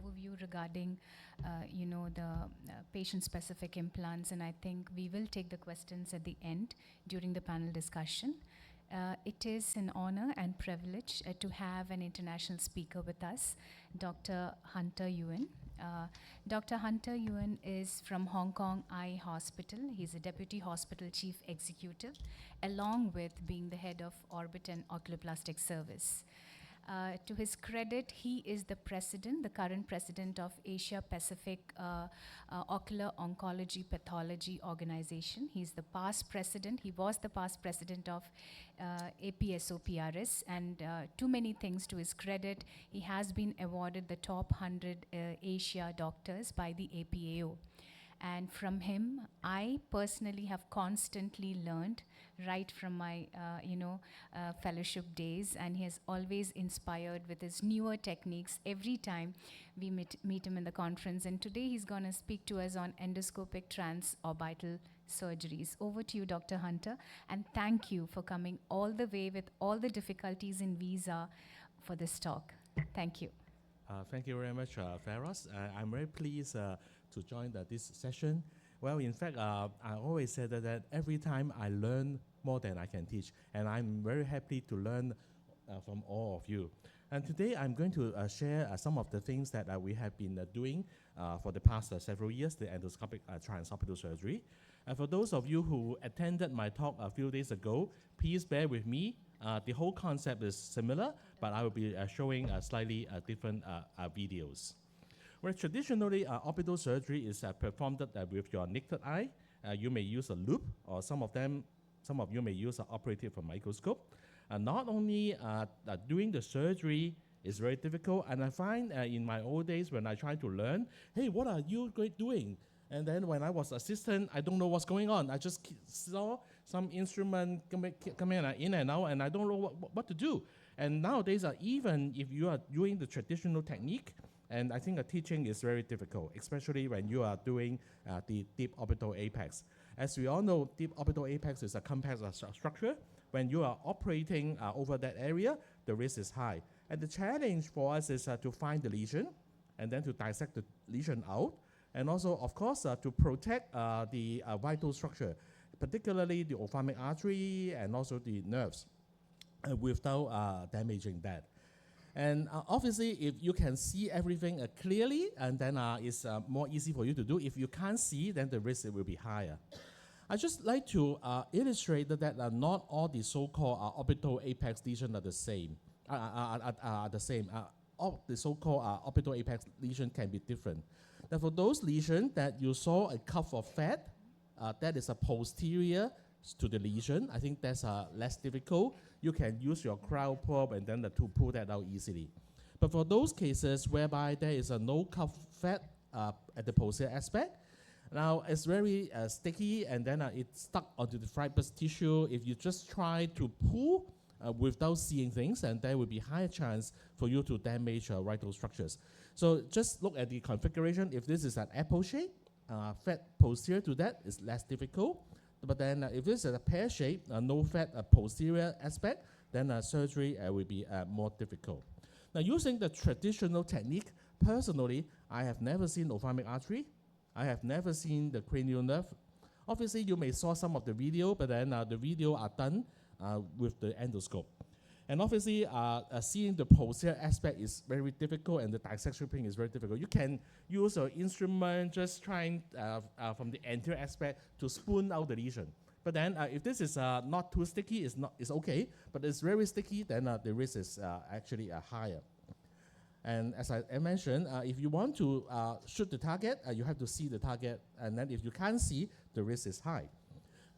overview regarding, the patient-specific implants, and I think we will take the questions at the end during the panel discussion. It is an honor and privilege to have an international speaker with us, Dr. Hunter YUEN. Dr. Hunter YUEN is from Hong Kong Eye Hospital. He's a Deputy Hospital Chief Executive, along with being the head of Orbit and Oculoplastic Service. To his credit, he is the current president of Asia Pacific Ocular Oncology Pathology Organization. He was the past president of APSO-PRS, and too many things to his credit. He has been awarded the top 100 Asia doctors by the APAO. And from him, I personally have constantly learned right from my, fellowship days, and he has always inspired with his newer techniques every time we meet him in the conference. And today he's going to speak to us on endoscopic transorbital surgeries. Over to you, Dr. Hunter, and thank you for coming all the way with all the difficulties in visa for this talk. Thank you. Thank you very much, Faros. I'm very pleased to join this session. Well, in fact, I always said that every time I learn more than I can teach, and I'm very happy to learn from all of you. And today I'm going to share some of the things that we have been doing for the past several years, the endoscopic transorbital surgery. And for those of you who attended my talk a few days ago, please bear with me. The whole concept is similar, but I will be showing slightly different videos. Well, traditionally, orbital surgery is performed with your naked eye. You may use a loop, or some of you may use an operative microscope. Not only doing the surgery is very difficult, and I find in my old days when I try to learn, hey, what are you doing? And then when I was assistant, I don't know what's going on. I just saw some instrument coming in and out, and I don't know what to do. And nowadays, even if you are doing the traditional technique, and I think teaching is very difficult, especially when you are doing the deep orbital apex. As we all know, deep orbital apex is a complex structure. When you are operating over that area, the risk is high. And the challenge for us is to find the lesion, and then to dissect the lesion out, and also, of course, to protect the vital structure, particularly the ophthalmic artery and also the nerves, without damaging that. And obviously, if you can see everything clearly, and then it's more easy for you to do. If you can't see, then the risk will be higher. I just like to illustrate that not all the so-called orbital apex lesions are the same. All the so-called orbital apex lesions can be different. Now, for those lesions that you saw a cuff of fat, that is a posterior to the lesion. I think that's less difficult. You can use your cryo probe and then to pull that out easily. But for those cases whereby there is no cuff fat at the posterior aspect, now it's very sticky, and then it's stuck onto the fibrous tissue. If you just try to pull without seeing things, and there will be higher chance for you to damage vital structures. So just look at the configuration. If this is an apple shape, fat posterior to that is less difficult. But then if this is a pear shape, no fat posterior aspect, then surgery will be more difficult. Now, using the traditional technique, personally, I have never seen ophthalmic artery. I have never seen the cranial nerve. Obviously, you may saw some of the video, but then the video are done with the endoscope. And obviously, seeing the posterior aspect is very difficult, and the dissection is very difficult. You can use an instrument just trying from the anterior aspect to spoon out the lesion. But then, if this is not too sticky, it's okay. But it's very sticky, then the risk is actually higher. And as I mentioned, if you want to shoot the target, you have to see the target. And then if you can't see, the risk is high.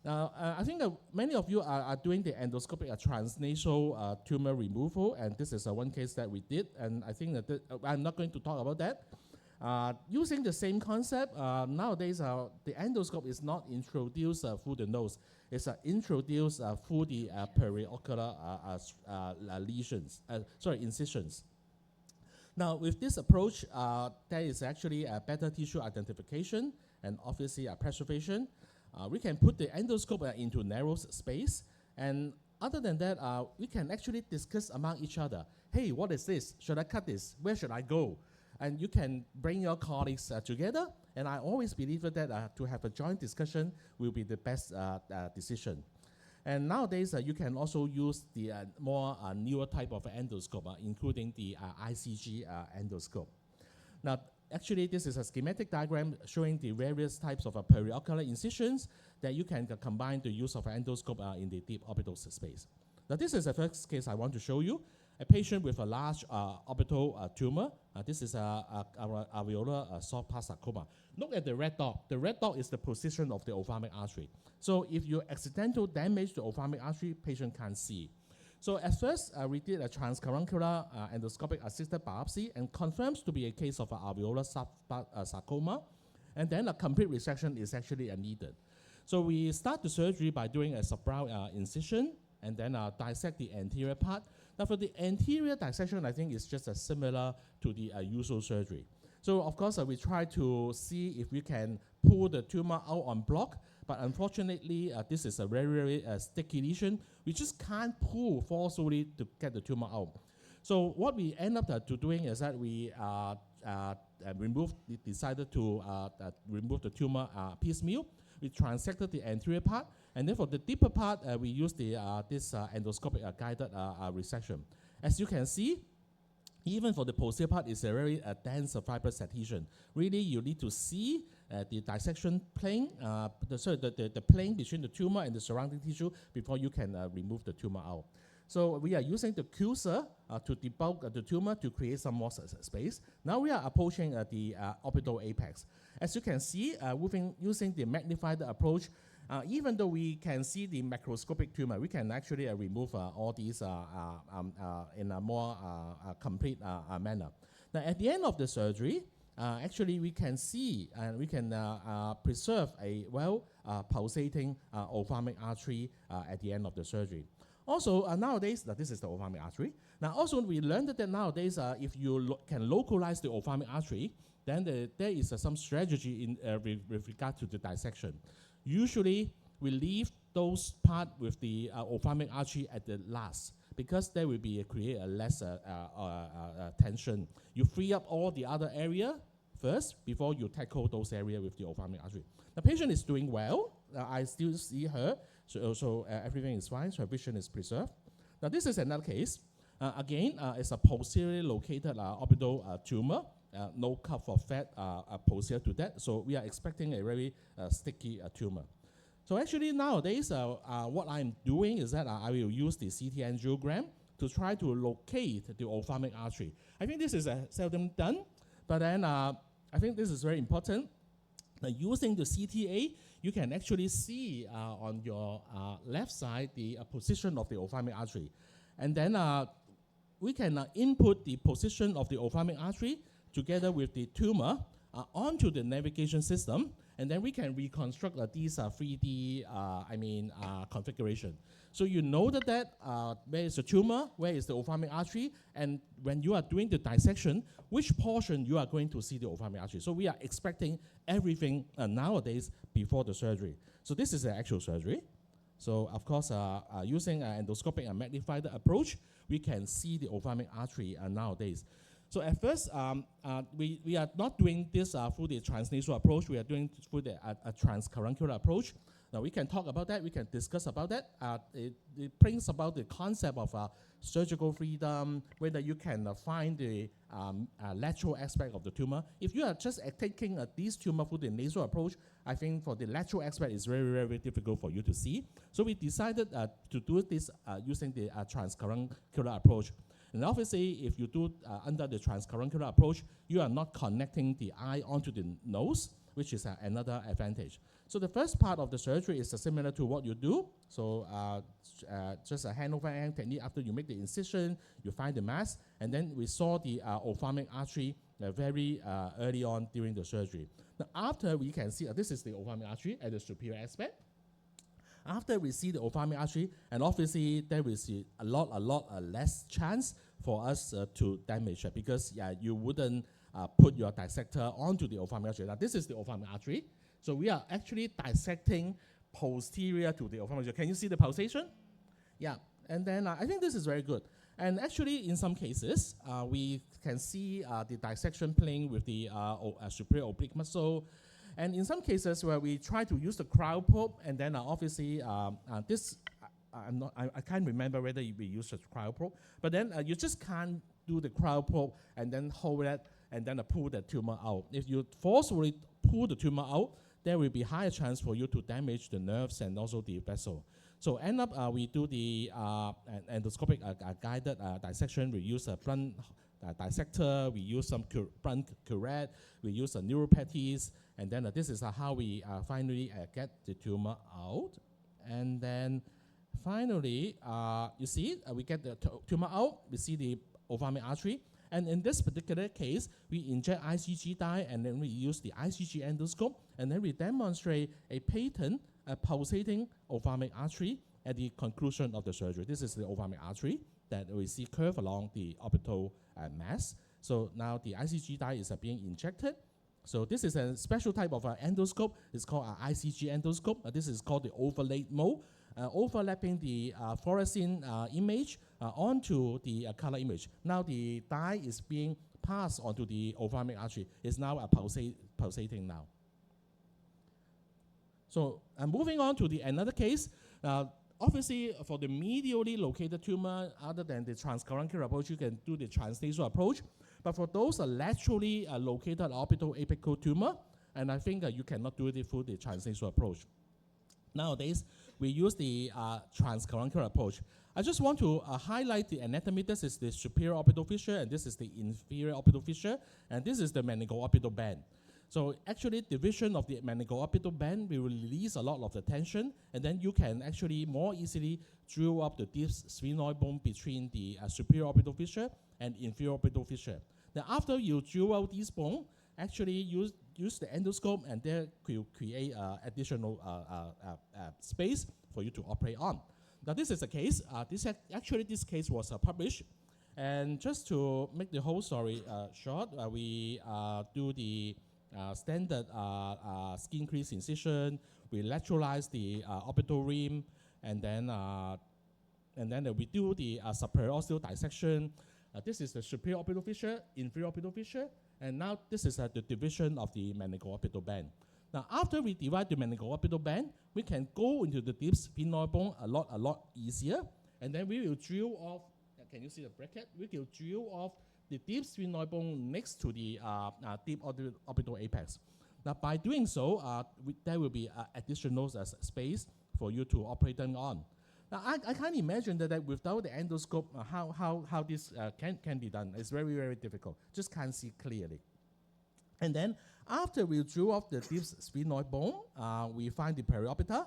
Now, I think many of you are doing the endoscopic transnasal tumor removal, and this is one case that we did, and I think that I'm not going to talk about that. Using the same concept, nowadays the endoscope is not introduced through the nose. It's introduced through the periocular incisions. Now, with this approach, there is actually a better tissue identification and obviously preservation. We can put the endoscope into narrow space, and other than that, we can actually discuss among each other, hey, what is this? Should I cut this? Where should I go? and you can bring your colleagues together. And I always believe that to have a joint discussion will be the best decision. And nowadays, you can also use the more newer type of endoscope, including the ICG endoscope. Now, actually, this is a schematic diagram showing the various types of periocular incisions that you can combine the use of endoscope in the deep orbital space. Now, this is the first case I want to show you. A patient with a large orbital tumor. This is alveolar soft part sarcoma. Look at the red dot. The red dot is the position of the ophthalmic artery. So if you accidental damage the ophthalmic artery, patient can't see. So at first, we did a transcaruncular endoscopic assisted biopsy and confirms to be a case of alveolar soft part sarcoma. And then a complete resection is actually needed. So we start the surgery by doing a subbrow incision and then dissect the anterior part. Now for the anterior dissection, I think it's just similar to the usual surgery. So of course, we try to see if we can pull the tumor out on block, but unfortunately, this is a very, very sticky lesion. We just can't pull forcefully to get the tumor out. So what we end up doing is that we decided to remove the tumor piecemeal. We transected the anterior part, and then for the deeper part, we use this endoscopic guided resection. As you can see, even for the posterior part, it's a very dense fibrous adhesion. Really, you need to see the dissection plane, the plane between the tumor and the surrounding tissue before you can remove the tumor out. So we are using the QSER to debulk the tumor to create some more space. Now we are approaching the orbital apex. As you can see, using the magnified approach, even though we can see the macroscopic tumor, we can actually remove all these in a more complete manner. Now, at the end of the surgery, actually we can see and we can preserve a pulsating ophthalmic artery at the end of the surgery. Also, nowadays, this is the ophthalmic artery. Now, also we learned that nowadays, if you can localize the ophthalmic artery, then there is some strategy with regard to the dissection. Usually, we leave those parts with the ophthalmic artery at the last because there will be create a less tension. You free up all the other area first before you tackle those areas with the ophthalmic artery. The patient is doing well. I still see her, so everything is fine. So her vision is preserved. Now this is another case. Again, it's a posteriorly located orbital tumor. No cup of fat posterior to that, so we are expecting a very sticky tumor. So actually nowadays, what I'm doing is that I will use the CT angiogram to try to locate the ophthalmic artery. I think this is seldom done, but then I think this is very important. Using the CTA, you can actually see on your left side the position of the ophthalmic artery. And then we can input the position of the ophthalmic artery together with the tumor onto the navigation system, and then we can reconstruct these 3D configuration. So you know that where is the tumor, where is the ophthalmic artery, and when you are doing the dissection, which portion you are going to see the ophthalmic artery. So we are expecting everything nowadays before the surgery. So this is the actual surgery. So of course, using an endoscopic and magnified approach, we can see the ophthalmic artery nowadays. So at first, we are not doing this through the transnasal approach. We are doing through the transcaruncular approach. Now we can talk about that. We can discuss about that. It brings about the concept of surgical freedom, whether you can find the lateral aspect of the tumor. If you are just taking this tumor through the nasal approach, I think for the lateral aspect, it's very, very difficult for you to see. So we decided to do this using the transcaruncular approach. And obviously, if you do under the transcaruncular approach, you are not connecting the eye onto the nose, which is another advantage. So the first part of the surgery is similar to what you do. So just a hand over hand technique. After you make the incision, you find the mass, and then we saw the ophthalmic artery very early on during the surgery. Now after we can see, this is the ophthalmic artery at the superior aspect. After we see the ophthalmic artery, and obviously there is a lot less chance for us to damage it because you wouldn't put your dissector onto the ophthalmic artery. Now this is the ophthalmic artery. So we are actually dissecting posterior to the ophthalmic artery. Can you see the pulsation? Yeah, and then I think this is very good. And actually, in some cases, we can see the dissection plane with the superior oblique muscle. And in some cases where we try to use the cryo probe, and then obviously this, I can't remember whether we use a cryo probe, but then you just can't do the cryo probe and then hold it and then pull the tumor out. If you forcefully pull the tumor out, there will be higher chance for you to damage the nerves and also the vessel. So end up, we do the endoscopic guided dissection. We use a blunt dissector. We use some blunt curette. We use a neuropathies. And then this is how we finally get the tumor out. And then finally, you see, we get the tumor out. We see the ophthalmic artery. And in this particular case, we inject ICG dye, and then we use the ICG endoscope, and then we demonstrate a patent pulsating ophthalmic artery at the conclusion of the surgery. This is the ophthalmic artery that we see curve along the orbital mass. So now the ICG dye is being injected. So this is a special type of endoscope. It's called an ICG endoscope. This is called the overlaid mode, overlapping the fluorescein image onto the color image. Now the dye is being passed onto the ophthalmic artery. It's now pulsating now. So moving on to another case, obviously for the medially located tumor, other than the transcaruncular approach, you can do the transnasal approach. But for those laterally located orbital apical tumor, and I think you cannot do it through the transnasal approach. Nowadays, we use the transcaruncular approach. I just want to highlight the anatomy. This is the superior orbital fissure, and this is the inferior orbital fissure, and this is the meningoorbital band. So actually, division of the meningoorbital band will release a lot of the tension, and then you can actually more easily drill up the deep sphenoid bone between the superior orbital fissure and inferior orbital fissure. Now, after you drill out this bone, actually use the endoscope, and there will create additional space for you to operate on. Now, this is a case. This case was published, and just to make the whole story short, we do the standard skin crease incision. We lateralize the orbital rim, and then we do the subperiosteal dissection. This is the superior orbital fissure, inferior orbital fissure, and now this is the division of the meningoorbital band. Now, after we divide the meningoorbital band, we can go into the deep sphenoid bone a lot easier, and then we will drill off. Can you see the bracket? We will drill off the deep sphenoid bone next to the deep orbital apex. Now, by doing so, there will be additional space for you to operate them on. Now, I can't imagine that without the endoscope, how this can be done. It's very, very difficult. Just can't see clearly. And then after we drill off the deep sphenoid bone, we find the periorbita.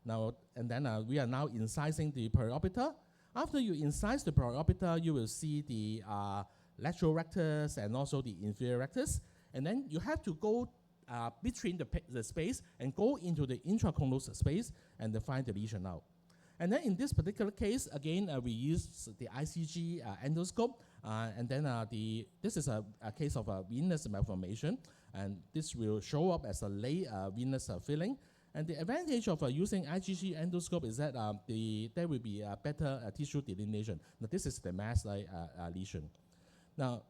Now, and then we are now incising the periorbita. After you incise the periorbita, you will see the lateral rectus and also the inferior rectus. And then you have to go between the space and go into the intracondylar space and find the lesion out. And then in this particular case, again, we use the ICG endoscope, and then this is a case of a venous malformation, and this will show up as a late venous filling. And the advantage of using ICG endoscope is that there will be a better tissue delineation. Now, this is the mass-like lesion. Now,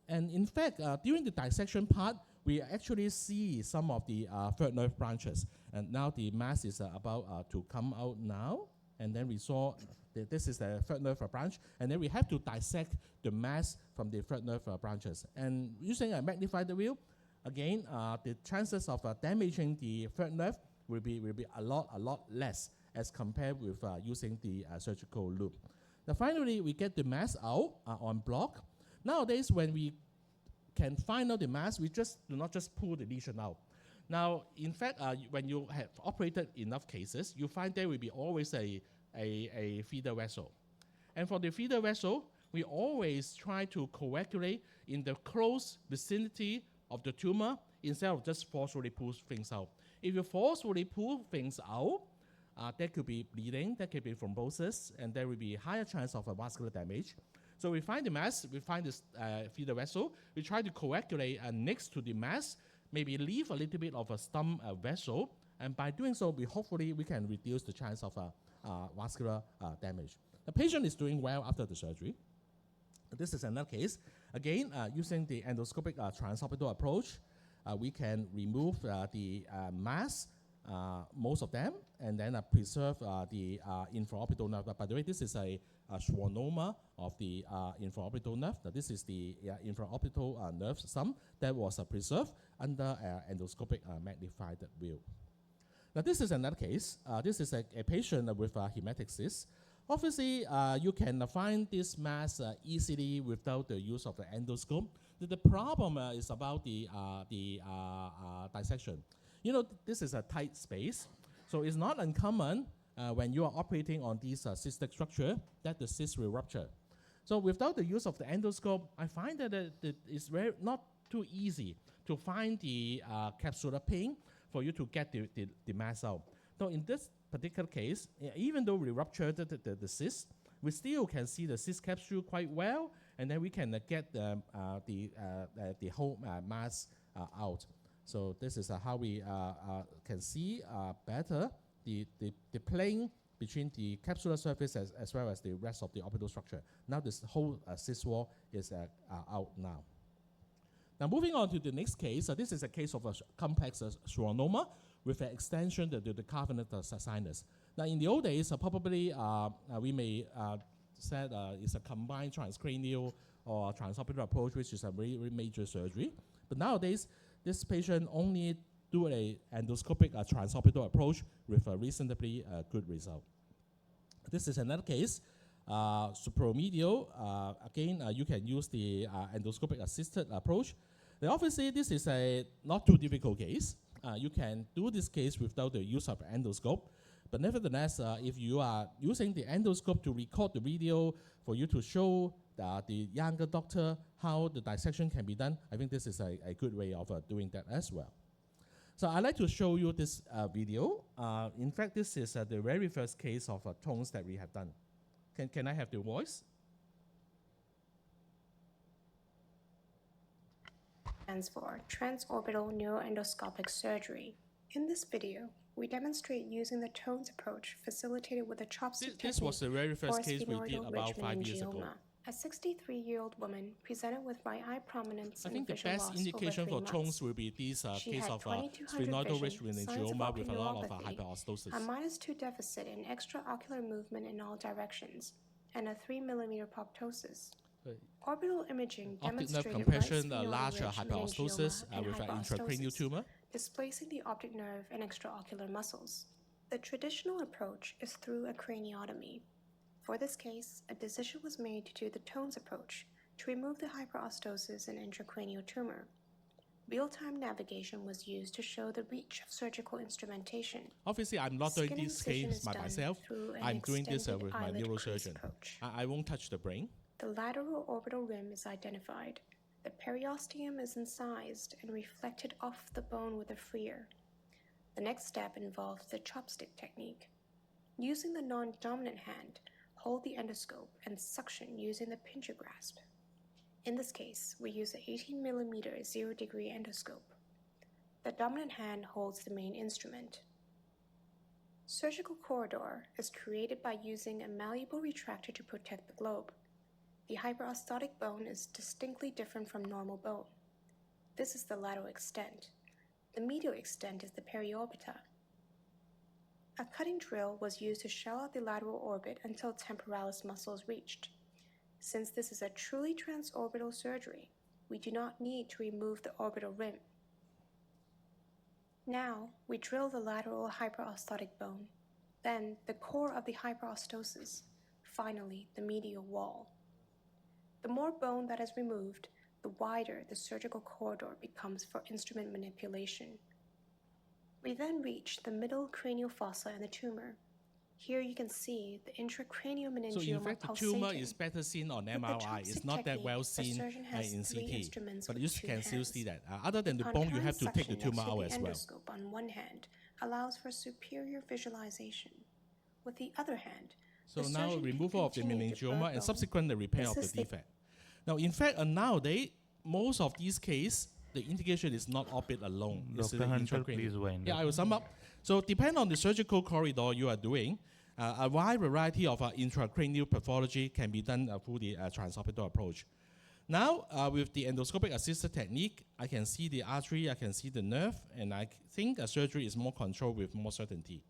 and in fact, during the dissection part, we actually see some of the third nerve branches. And now the mass is about to come out now. And then we saw that this is the third nerve branch. And then we have to dissect the mass from the third nerve branches. And using a magnified view, again, the chances of damaging the third nerve will be a lot less as compared with using the surgical loop. Now, finally, we get the mass out on block. Nowadays, when we can find out the mass, we do not just pull the lesion out. Now, in fact, when you have operated enough cases, you find there will be always a feeder vessel. And for the feeder vessel, we always try to coagulate in the close vicinity of the tumor instead of just forcefully pull things out. If you forcefully pull things out, there could be bleeding, there could be thrombosis, and there will be higher chance of vascular damage. So we find the mass, we find this feeder vessel, we try to coagulate next to the mass, maybe leave a little bit of a stump vessel, and by doing so, hopefully we can reduce the chance of vascular damage. The patient is doing well after the surgery. This is another case. Again, using the endoscopic transorbital approach, we can remove the mass, most of them, and then preserve the infraorbital nerve. By the way, this is a schwannoma of the infraorbital nerve. Now, this is the infraorbital nerve sum that was preserved under endoscopic magnified view. Now, this is another case. This is a patient with hematic cyst. Obviously, you can find this mass easily without the use of the endoscope. The problem is about the dissection. You know, this is a tight space, so it's not uncommon when you are operating on this cystic structure that the cyst will rupture. So without the use of the endoscope, I find that it's not too easy to find the capsular pain for you to get the mass out. So in this particular case, even though we ruptured the cyst, we still can see the cyst capsule quite well, and then we can get the whole mass out. So this is how we can see better the plane between the capsular surface as well as the rest of the orbital structure. Now this whole cyst wall is out now. Now moving on to the next case, this is a case of a complex schwannoma with an extension to the cavernous sinus. Now in the old days, probably we may say it's a combined transcranial or transorbital approach, which is a very, very major surgery. But nowadays, this patient only do an endoscopic transorbital approach with a reasonably good result. This is another case. Supromedial, again, you can use the endoscopic assisted approach. Now, obviously, this is a not too difficult case. You can do this case without the use of endoscope. But nevertheless, if you are using the endoscope to record the video for you to show the younger doctor how the dissection can be done, I think this is a good way of doing that as well. So I'd like to show you this video. In fact, this is the very first case of tones that we have done. Can I have the voice? Stands for Transorbital Neuroendoscopic Surgery. In this video, we demonstrate using the TONES approach facilitated with a chopstick technique. This was the very first case we did about 5 Richmond years ago. angioma. A 63-year-old woman presented with right eye prominence I and think the vision best loss indication over for 3 tones months. will be this She case had of 2200 sphenoidal vision, Richmond signs of angioma with a lot of optic neuropathy, hyperostosis. a -2 deficit in extraocular movement in all directions, and a 3mm proptosis. Orbital imaging Optic nerve demonstrated compression, right large sphenoidal hyperostosis and with an intracranial hyperostosis, tumor. displacing the optic nerve and extraocular muscles. The traditional approach is through a craniotomy. For this case, a decision was made to do the TONES approach to remove the hyperostosis and intracranial tumor. Real-time navigation was used to show the reach of surgical instrumentation. Obviously, I'm not doing Skin this incision case is by done myself. through an I'm doing this extended with my eyelid crease neurosurgeon. approach. I won't touch the brain. The lateral orbital rim is identified. The periosteum is incised and reflected off the bone with a freer. The next step involves the chopstick technique. Using the non-dominant hand, hold the endoscope and suction using the pincher grasp. In this case, we use an 18mm 0-degree endoscope. The dominant hand holds the main instrument. Surgical corridor is created by using a malleable retractor to protect the globe. The hyperostotic bone is distinctly different from normal bone. This is the lateral extent. The medial extent is the periorbita. A cutting drill was used to shell out the lateral orbit until temporalis muscle is reached. Since this is a truly transorbital surgery, we do not need to remove the orbital rim. Now, we drill the lateral hyperostotic bone, then the core of the hyperostosis, finally the medial wall. The more bone that is removed, the wider the surgical corridor becomes for instrument manipulation. We then reach the middle cranial fossa and the tumor. Here you can see the intracranial meningioma So in fact, the tumor is better seen on MRI. It's not that well seen in CT, but you can still see that. Other than the bone, you have to take the tumor out as well. The endoscope on one hand allows for superior visualization. With the other hand, so now removal of the meningioma and subsequent the repair of the defect. Now, in fact, nowadays, most of these cases, the indication is not orbit alone. Dr. Hunter, please wind up. Yeah, I will sum up. So depend on the surgical corridor you are doing, A wide variety of intracranial pathology can be done through the transorbital approach. Now, with the endoscopic assisted technique, I can see the artery, I can see the nerve, and I think a surgery is more controlled with more certainty.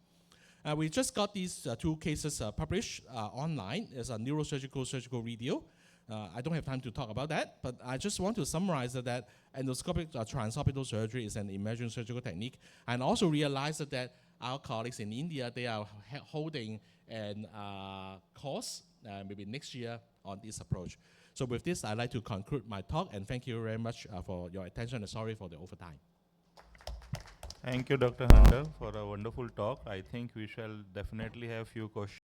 We just got these two cases published online. It's a neurosurgical surgical video. I don't have time to talk about that, but I just want to summarize that endoscopic transorbital surgery is an emerging surgical technique, and also realize that our colleagues in India, they are holding a course maybe next year on this approach. So with this, I'd like to conclude my talk, and thank you very much for your attention, and sorry for the overtime. Thank you, Dr. Hunter, for a wonderful talk. I think we shall definitely have few questions.